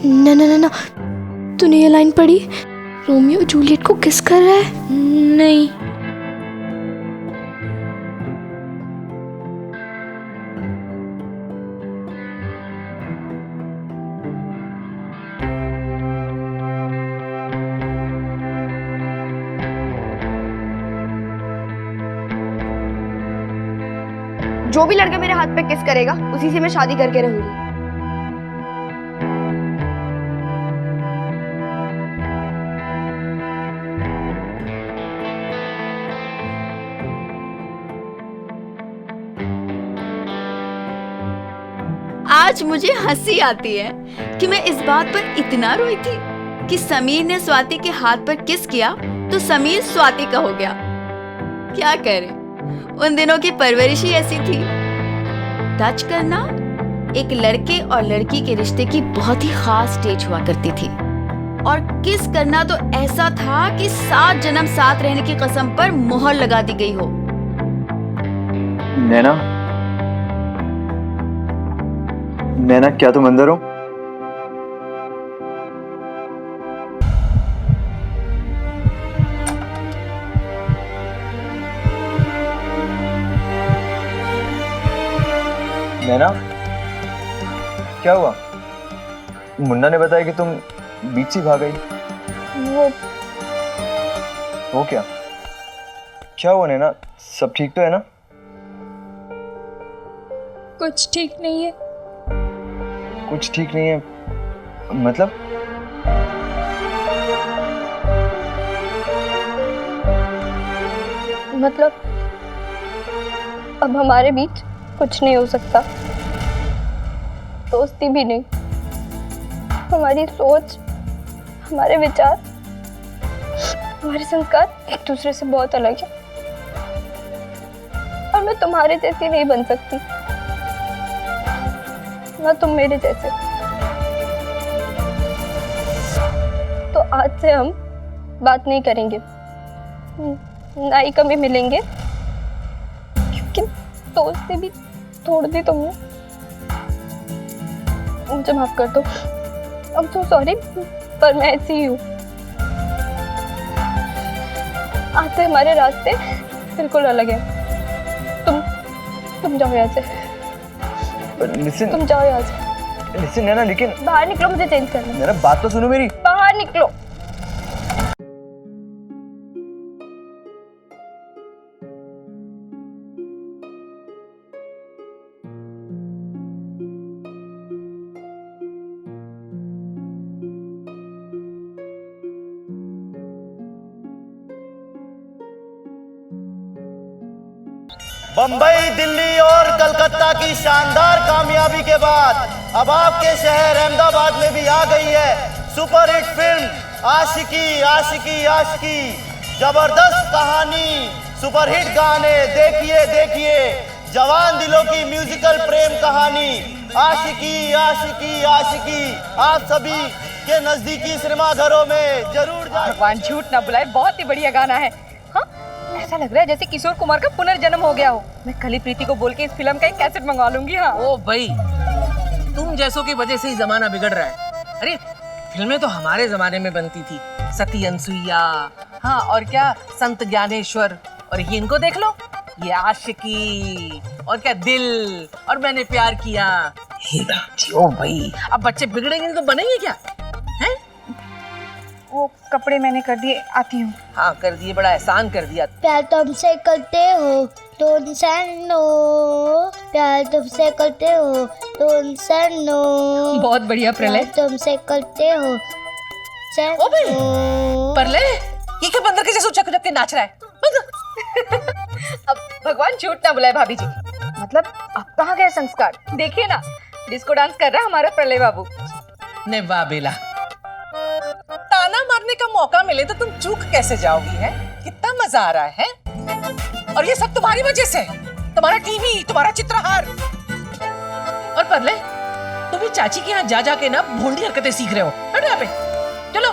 ना ना ना ना, तूने ये लाइन पढ़ी? रोमियो जूलियट को किस कर रहा है? नहीं। जो भी लड़का मेरे हाथ पे किस करेगा उसी से मैं शादी करके रहूंगी। आज मुझे हंसी आती है कि मैं इस बात पर इतना रोई थी कि समीर ने स्वाति के हाथ पर किस किया तो समीर स्वाति का हो गया। क्या करे, उन दिनों की परवरिश ही ऐसी थी। टच करना एक लड़के और लड़की के रिश्ते की बहुत ही खास स्टेज हुआ करती थी, और किस करना तो ऐसा था कि 7 जन्म साथ रहने की कसम पर मोहर लगा दी गई हो। नैना, नैना क्या तुम अंदर हो? नैना, क्या हुआ? मुन्ना ने बताया कि तुम बीच से भाग गई। वो क्या? क्या हुआ नैना? सब ठीक तो है ना? कुछ ठीक नहीं है। कुछ ठीक नहीं है मतलब? मतलब अब हमारे बीच कुछ नहीं हो सकता, दोस्ती भी नहीं। हमारी सोच, हमारे विचार, हमारे संस्कार एक दूसरे से बहुत अलग है, और मैं तुम्हारे जैसी नहीं बन सकती, ना तुम मेरे जैसे। तो आज से हम बात नहीं करेंगे, ना ही कभी मिलेंगे, क्योंकि दोस्ती भी तोड़ दी तुमने। मुझे माफ कर दो। I'm so sorry, पर मैं ऐसी ही हूँ। आज से हमारे रास्ते बिल्कुल अलग हैं। तुम जाओ यहाँ से। लिसन, तुम जाओ यहाँ से। लिसन नैना, लेकिन बाहर निकलो, मुझे चेंज करना है। नैना बात तो सुनो मेरी। बाहर निकलो। बंबई, दिल्ली और कलकत्ता की शानदार कामयाबी के बाद अब आपके शहर अहमदाबाद में भी आ गई है सुपरहिट फिल्म आशिकी आशिकी आशिकी। जबरदस्त कहानी, सुपरहिट गाने, देखिए देखिए जवान दिलों की म्यूजिकल प्रेम कहानी आशिकी आशिकी आशिकी आप सभी के नजदीकी सिनेमा घरों में जरूर जाए। भगवान झूठ ना बुलाए, बहुत ही बढ़िया गाना है। हाँ, ऐसा लग रहा है जैसे किशोर कुमार का पुनर्जन्म हो गया हो। मैं कल ही प्रीति को बोल के इस फिल्म का एक कैसेट मंगवा लूंगी। हाँ ओ भाई, तुम जैसों की वजह से ही जमाना बिगड़ रहा है। अरे फिल्में तो हमारे जमाने में बनती थी, सती अनसुईया, हाँ और क्या संत ज्ञानेश्वर, और ये इनको देख लो, ये आशिकी, और क्या दिल, और मैंने प्यार किया। हे राम जी, ओ भाई, अब बच्चे बिगड़ेंगे तो बनेंगे क्या? हैं? वो कपड़े मैंने कर दिए, आती हूँ। हाँ कर दिए, बड़ा एहसान कर दिया। प्यार तुमसे करते हो तो इंसान नो, प्यार तुमसे करते हो तो इंसान नो, बहुत बढ़िया प्रलय। प्यार तुमसे करते हो ओ भाई, परले, ये क्या बंदर के जैसे उचक उचक के नाच रहा है? अब भगवान झूठ ना बुलाए भाभी जी। मतलब अब कहाँ गए संस्कार? देखिए ना, डिस्को डांस कर रहा है हमारा प्रलय बाबू। ने वाह बेला, ताना मारने का मौका मिले तो तुम चूक कैसे जाओगी? है कितना मजा आ रहा है? और ये सब तुम्हारी वजह से, तुम्हारा टीवी, तुम्हारा चित्रहार। और परले, तुम भी चाची के यहाँ जा जाके ना भोंडी हरकतें सीख रहे हो। बैठो यहाँ पे, चलो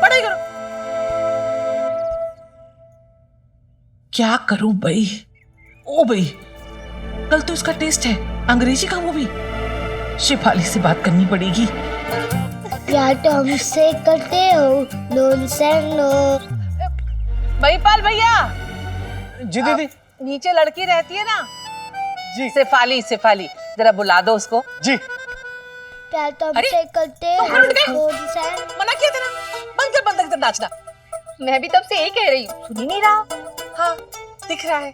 पढ़ाई करो। क्या करूं भाई? ओ भाई, कल तो इसका टेस्ट है अंग्रेजी का, वो भी शेफाली से बात करनी पड़ेगी। प्यार तो हमसे करते हो लोन से लो। महिपाल भैया, जी दीदी। नीचे लड़की रहती है ना जी। सिफाली, जरा बुला दो उसको। जी। प्यार तो हमसे करते हो लोन से। मना किया था ना, बंद कर नाचना। मैं भी तब से यही कह रही हूँ, सुन ही नहीं रहा। हाँ दिख रहा है,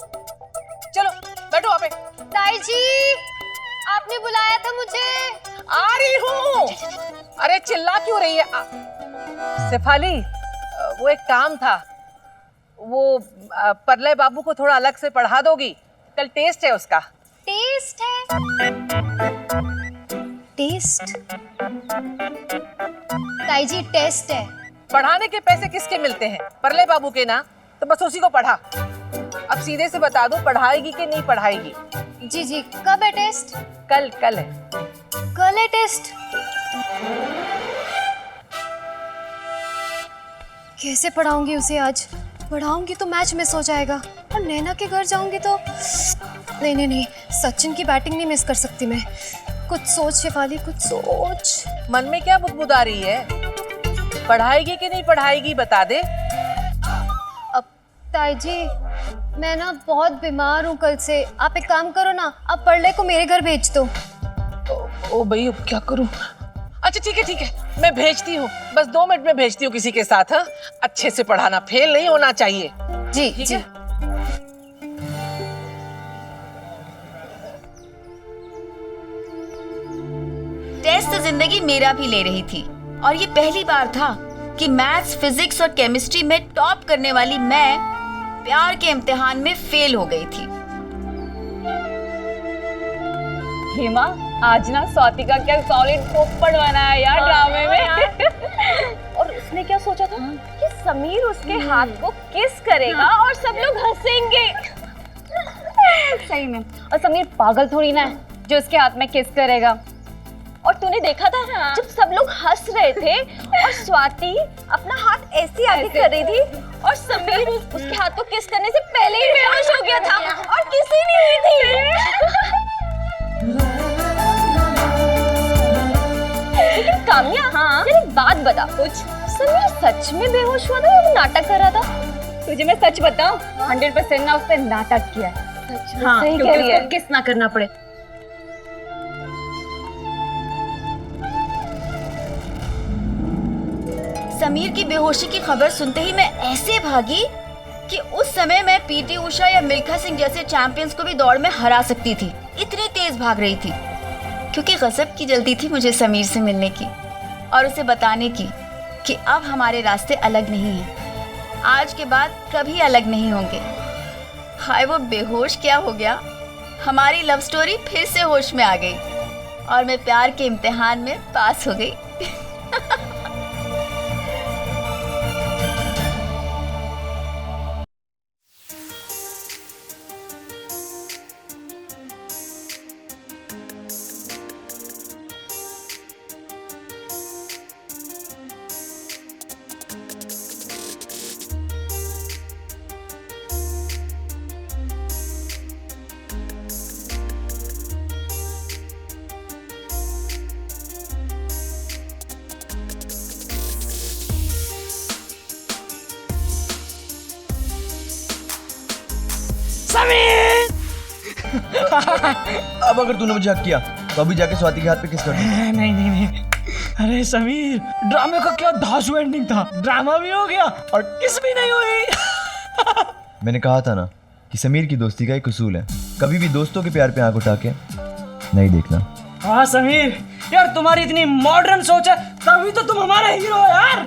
चलो बैठो वहाँ पे। ताई जी, आपने बुलाया था मुझे। आ रही हूँ। अरे चिल्ला क्यों रही है? सिफाली, वो एक काम था, वो परलय बाबू को थोड़ा अलग से पढ़ा दोगी? कल टेस्ट है उसका। टेस्ट है? टेस्ट? ताई जी टेस्ट है। पढ़ाने के पैसे किसके मिलते हैं? परलय बाबू के ना, तो बस उसी को पढ़ा। अब सीधे से बता दो, पढ़ाएगी कि नहीं पढ़ाएगी? जी जी, कब है टेस्ट? कल है। कल है टेस्ट? कैसे पढ़ाऊंगी उसे आज? पढ़ाऊंगी तो मैच मिस हो जाएगा, और नैना के घर जाऊंगी तो नहीं, सचिन की बैटिंग नहीं मिस कर सकती मैं। कुछ सोच शेफाली, कुछ सोच। मन में क्या बुदबुदा रही है? पढ़ाएगी कि नहीं पढ़ाएगी बता दे। अब ताई जी, मैं ना बहुत बीमार हूँ कल से। आप एक काम करो ना, आप परले को मेरे घर भेज दो। ओ भाई, अब क्या करूं? अच्छा ठीक है, मैं भेजती हूँ, बस 2 मिनट में भेजती हूँ किसी के साथ। हाँ, अच्छे से पढ़ाना, फेल नहीं होना चाहिए। जी ठीक जी है? टेस्ट तो जिंदगी मेरा भी ले रही थी, और ये पहली बार था कि मैथ्स, फिजिक्स और केमिस्ट्री में टॉप करने वाली मैं प्यार के इम्तिहान में फेल हो गई थी। हेमा, आज ना स्वाति का क्या सॉलिड पोपट बना है यार ड्रामे में। और उसने क्या सोचा था कि समीर उसके हाथ को किस करेगा और सब लोग हंसेंगे। सही में, और समीर पागल थोड़ी ना है जो उसके हाथ में किस करेगा। और तूने देखा था जब सब लोग हंस रहे थे और स्वाति अपना हाथ ऐसे आगे कर रही थी, और समीर उसके हाथ को किस करने से पहले ही बेहोश हो गया था और किसी नहीं हुई थी। लेकिन काम्या, तेरी बात बता, कुछ समीर सच में बेहोश हुआ था या वो नाटक कर रहा था? तुझे मैं सच बताऊं, 100% ना उसने नाटक किया है। हाँ, सही कह रही है, किस ना करना पड़े। समीर की बेहोशी की खबर सुनते ही मैं ऐसे भागी कि उस समय मैं पीटी उषा या मिल्खा सिंह जैसे चैंपियंस को भी दौड़ में हरा सकती थी। इतनी तेज भाग रही थी, क्योंकि गजब की जल्दी थी मुझे समीर से मिलने की और उसे बताने की कि अब हमारे रास्ते अलग नहीं हैं। आज के बाद कभी अलग नहीं होंगे। हाय, वो बेहोश क्या हो गया, हमारी लव स्टोरी फिर से होश में आ गई और मैं प्यार के इम्तिहान में पास हो गई। अब अगर तूने मुझे हक किया तो अभी जाके स्वाति के हाथ पे किस कर दूं? नहीं। अरे समीर, ड्रामे का क्या धांसू एंडिंग था, ड्रामा भी हो गया और किस भी नहीं हुई। मैंने कहा था ना कि समीर की दोस्ती का एक उसूल है, कभी भी दोस्तों के प्यार पे आंख उठा के नहीं देखना। हाँ समीर, यार तुम्हारी इतनी मॉडर्न सोच है, तभी तो तुम हमारे हीरो हो यार।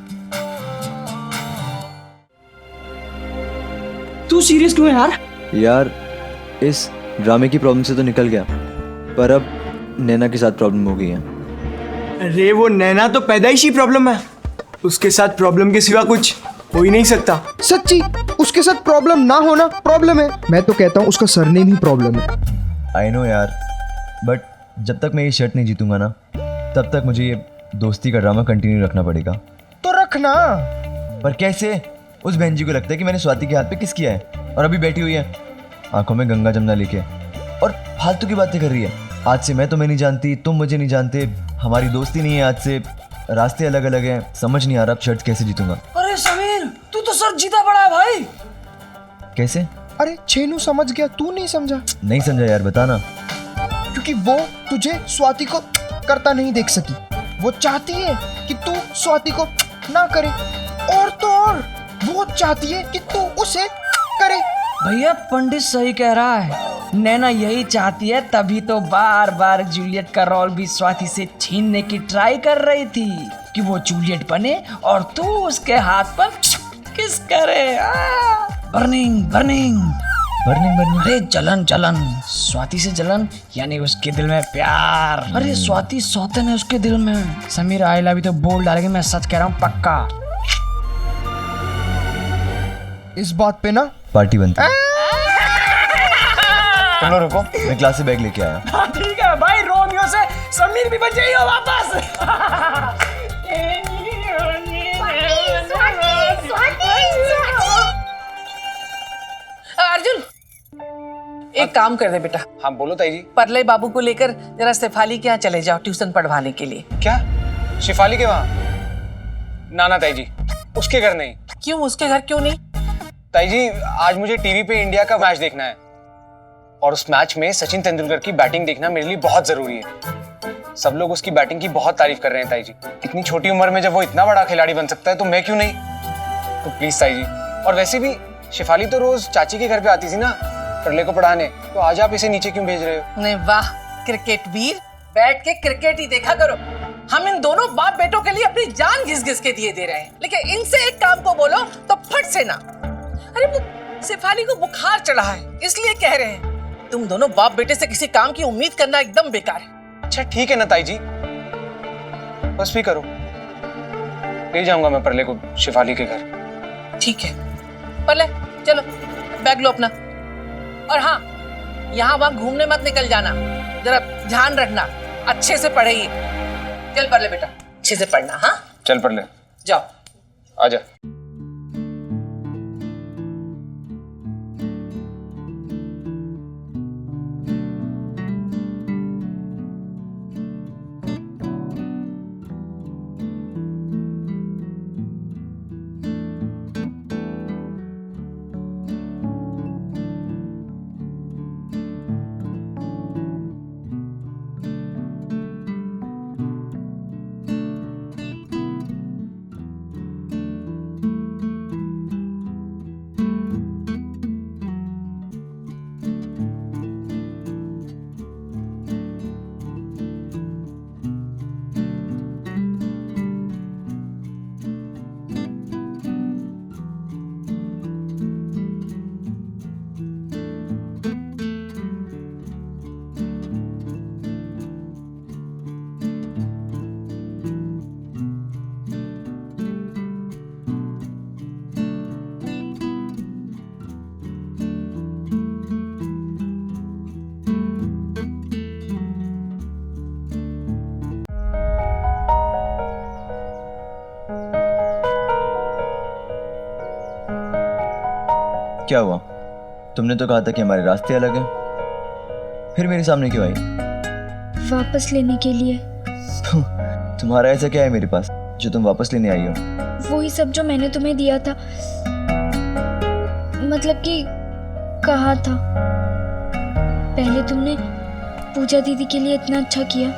तू सीरियस क्यों है यार? यार, इस ड्रामे की प्रॉब्लम से तो निकल गया, पर अब नैना के साथ प्रॉब्लम हो गई है। अरे वो नैना तो पैदाइशी प्रॉब्लम है, उसके साथ प्रॉब्लम के सिवा कुछ हो ही नहीं सकता। सच्ची, उसके साथ प्रॉब्लम ना होना प्रॉब्लम है। मैं तो कहता हूँ उसका सरनेम ही प्रॉब्लम है। आई नो यार, बट जब तक मैं ये शर्ट नहीं जीतूंगा ना, तब तक मुझे ये दोस्ती का ड्रामा कंटिन्यू रखना पड़ेगा। तो रखना। पर कैसे? उस बहन जी को लगता है कि मैंने स्वाति के हाथ पे किस किया है और अभी बैठी हुई है आंखों में गंगा जमुना लेके और फालतू की बातें कर रही है। आज से मैं तुम्हें नहीं जानती, तुम मुझे नहीं जानते, हमारी दोस्ती नहीं है आज से, रास्ते अलग अलग हैं, समझ नहीं आ रहा अब शर्त कैसे जीतूंगा। अरे समीर, तू तो सर जीता पड़ा है भाई। कैसे? अरे छेनू समझ गया, तू नहीं समझा। नहीं समझा यार, बताना। क्योंकि वो तुझे स्वाति को करता नहीं देख सकी। वो चाहती है कि तू स्वाति को ना करे, और तो और वो चाहती है कि तू उसे करे। भैया पंडित सही कह रहा है, नैना यही चाहती है, तभी तो बार बार जूलियट का रोल भी स्वाति से छीनने की ट्राई कर रही थी कि वो जूलियट बने और तू उसके हाथ पर किस करे। Burning burning burning burning. अरे जलन जलन, स्वाति से जलन यानी उसके दिल में प्यार। अरे स्वाति सौतन है उसके दिल में। समीर आई लव यू तो बोल डालेगी, मैं सच कह रहा हूँ पक्का। इस बात पे ना पार्टी बनती है। तुम लोग रुको, मैं क्लास से बैग लेके आया। हाँ ठीक है भाई, रोमियो से समीर भी बच जाइए वापस। अर्जुन एक काम कर दे बेटा। हाँ बोलो ताई जी। परले बाबू को लेकर जरा शेफाली के यहाँ चले जाओ ट्यूशन पढ़वाने के लिए। क्या शेफाली के वहाँ? ना ना ताई जी, उसके घर नहीं। क्यों उसके घर क्यों नहीं? ताई जी आज मुझे टीवी पे इंडिया का मैच देखना है, और उस मैच में सचिन तेंदुलकर की बैटिंग देखना मेरे लिए बहुत जरूरी है। सब लोग उसकी बैटिंग की बहुत तारीफ कर रहे हैं ताई जी। इतनी छोटी उम्र में जब वो इतना बड़ा खिलाड़ी बन सकता है तो मैं क्यों नहीं? तो प्लीज ताई जी। और वैसे भी शेफाली तो रोज चाची के घर पे आती थी ना प्रलय को पढ़ाने, तो आज आप इसे नीचे क्यों भेज रहे हो? नहीं वाह, क्रिकेट वीर, बैठ के क्रिकेट ही देखा करो। हम इन दोनों बाप बेटों के लिए अपनी जान घिस घिस के दिए दे रहे हैं, लेकिन इनसे एक काम को बोलो तो फट से ना। अरे वो शेफाली को बुखार चढ़ा है इसलिए कह रहे हैं। तुम दोनों बाप बेटे से किसी काम की उम्मीद करना एकदम बेकार है। अच्छा ठीक है ना ताई जी, बस भी करो, ले जाऊंगा मैं प्रलय को शेफाली के घर। ठीक है परले, चलो बैग लो अपना, और हाँ यहाँ वहां घूमने मत निकल जाना, जरा ध्यान रखना, अच्छे से पढ़ेगी। चल परले बेटा, अच्छे से पढ़ना। हाँ चल प्रलय, जाओ आजा। क्या हुआ? तुमने तो कहा था कि हमारे रास्ते अलग हैं, फिर मेरे सामने क्यों आई? वापस लेने के लिए। तुम्हारा ऐसा क्या है मेरे पास जो तुम वापस लेने आई हो? वही सब जो मैंने तुम्हें दिया था, मतलब कि कहा था। पहले तुमने पूजा दीदी के लिए इतना अच्छा किया,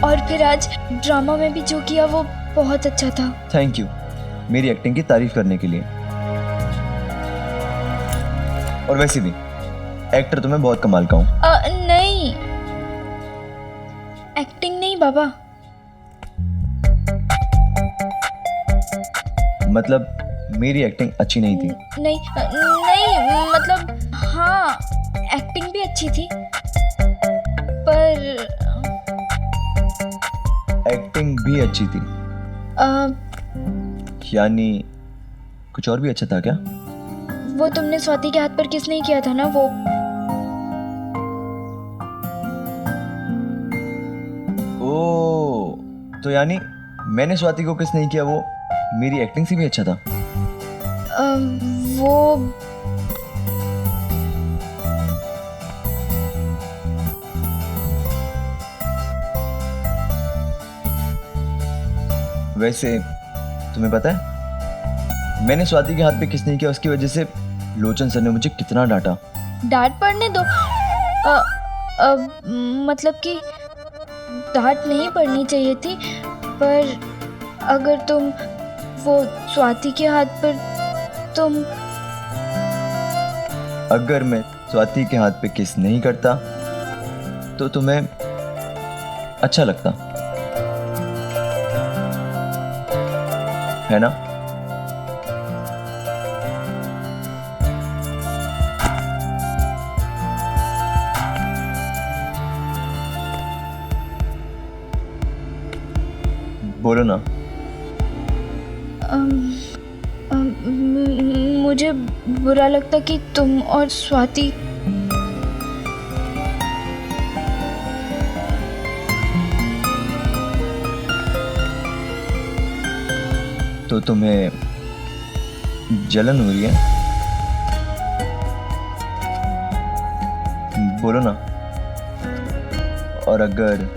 और फिर आज ड्रामा में भी जो किया वो बहुत अच्छा था। थैंक यू मेरी एक्टिंग की तारीफ करने के लिए। और वैसे भी एक्टर तो मैं बहुत कमाल का हूँ। नहीं, एक्टिंग नहीं बाबा। मतलब मेरी एक्टिंग अच्छी नहीं थी? नहीं नहीं, मतलब हाँ एक्टिंग भी अच्छी थी, पर एक्टिंग भी अच्छी थी यानी कुछ और भी अच्छा था क्या? वो तुमने स्वाति के हाथ पर किस नहीं किया था ना, वो ओ, तो यानी मैंने स्वाति को किस नहीं किया वो मेरी एक्टिंग से भी अच्छा था? वो वैसे तुम्हें पता है, मैंने स्वाति के हाथ पे किस नहीं किया, उसकी वजह से लोचन सर ने मुझे कितना डांटा। डांट पड़ने दो। मतलब कि डांट नहीं पड़नी चाहिए थी, पर अगर तुम वो स्वाति के हाथ पर अगर मैं स्वाति के हाथ पे किस नहीं करता तो तुम्हें अच्छा लगता है ना? बोलो ना। मुझे बुरा लगता कि तुम और स्वाति तो तुम्हें जलन हो रही है? बोलो ना। और अगर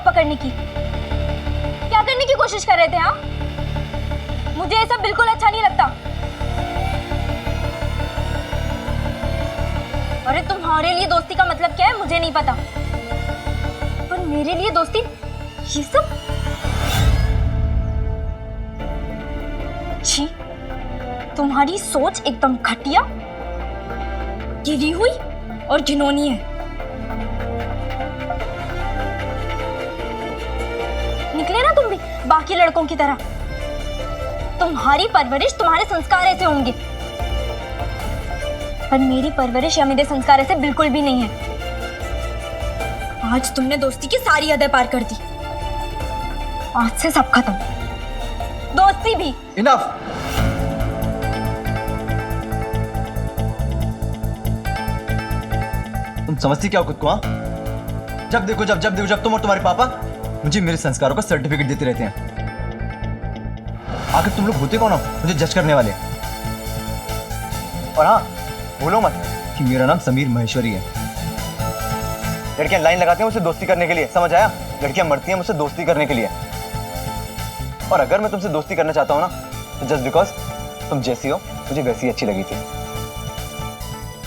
करने की क्या करने की कोशिश कर रहे थे? हाँ, मुझे ये सब बिल्कुल अच्छा नहीं लगता। अरे तुम्हारे लिए दोस्ती का मतलब क्या है मुझे नहीं पता, पर मेरे लिए दोस्ती ये सब? छी, तुम्हारी सोच एकदम घटिया, गिरी हुई और घिनौनी है। निकले ना तुम भी बाकी लड़कों की तरह। तुम्हारी परवरिश, तुम्हारे संस्कार ऐसे होंगे, पर मेरी परवरिश या मेरे संस्कार ऐसे बिल्कुल भी नहीं है। आज तुमने दोस्ती की सारी हदें पार कर दी। आज से सब खत्म, दोस्ती भी। इनफ। तुम समझती क्या हो खुद को? हाँ, जब देखो जब तुम और तुम्हारे पापा मुझे मेरे संस्कारों का सर्टिफिकेट देते रहते हैं। आखिर तुम लोग होते कौन हो मुझे जज करने वाले? और हाँ, भूलो मत कि मेरा नाम समीर महेश्वरी है। लड़कियां लाइन लगाती हैं मुझसे दोस्ती करने के लिए, समझ आया? लड़कियां मरती हैं मुझसे दोस्ती करने के लिए। और अगर मैं तुमसे दोस्ती करना चाहता हूँ ना, तो जस्ट बिकॉज तुम जैसी हो मुझे वैसी अच्छी लगी थी।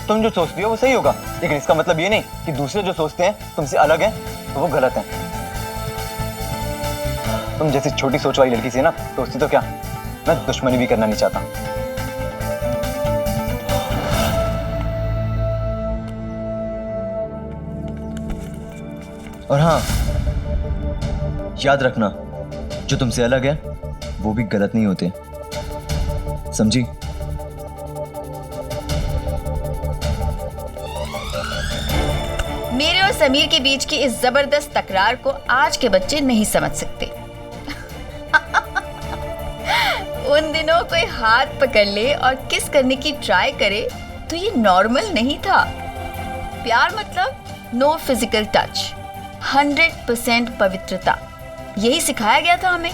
तुम जो सोचती हो वो सही होगा, लेकिन इसका मतलब ये नहीं कि दूसरे जो सोचते हैं तुमसे अलग हैं तो वो गलत है। तुम जैसी छोटी सोच वाली लड़की से ना दोस्ती तो क्या, मैं दुश्मनी भी करना नहीं चाहता। और हाँ, याद रखना, जो तुमसे अलग है वो भी गलत नहीं होते, समझी? मेरे और समीर के बीच की इस जबरदस्त तकरार को आज के बच्चे नहीं समझ सकते। उन दिनों कोई हाथ पकड़ ले और किस करने की ट्राई करे तो ये नॉर्मल नहीं था। प्यार मतलब नो फिजिकल टच, 100% पवित्रता, यही सिखाया गया था हमें।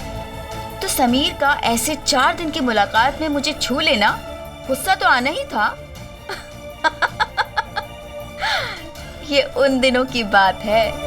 तो समीर का ऐसे 4 दिन की मुलाकात में मुझे छू लेना, गुस्सा तो आना ही था। ये उन दिनों की बात है